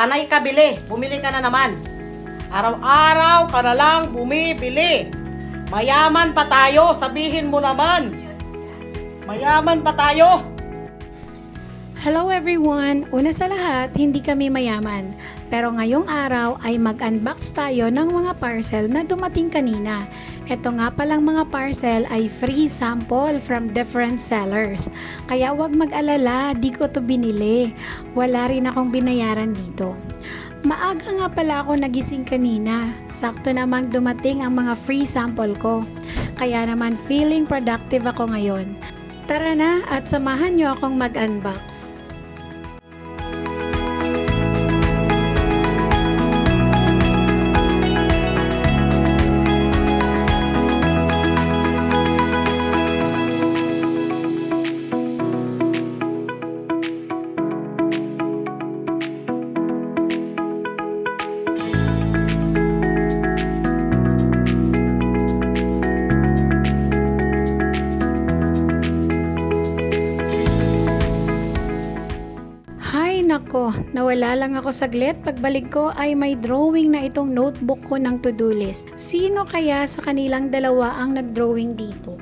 Panay ka bili. Bumili ka na naman. Araw-araw ka na lang bumibili. Mayaman pa tayo. Sabihin mo naman. Mayaman pa tayo. Hello everyone! Una sa lahat, hindi kami mayaman. Pero ngayong araw ay mag-unbox tayo ng mga parcel na dumating kanina. Ito nga palang mga parcel ay free sample from different sellers. Kaya huwag mag-alala, di ko to binili. Wala rin akong binayaran dito. Maaga nga pala ako nagising kanina. Sakto namang dumating ang mga free sample ko. Kaya naman feeling productive ako ngayon. Tara na at samahan nyo akong mag-unbox. Nako, nawala lang ako saglit. Pagbalik ko ay may drawing na itong notebook ko ng to-do list. Sino kaya sa kanilang dalawa ang nag-drawing dito?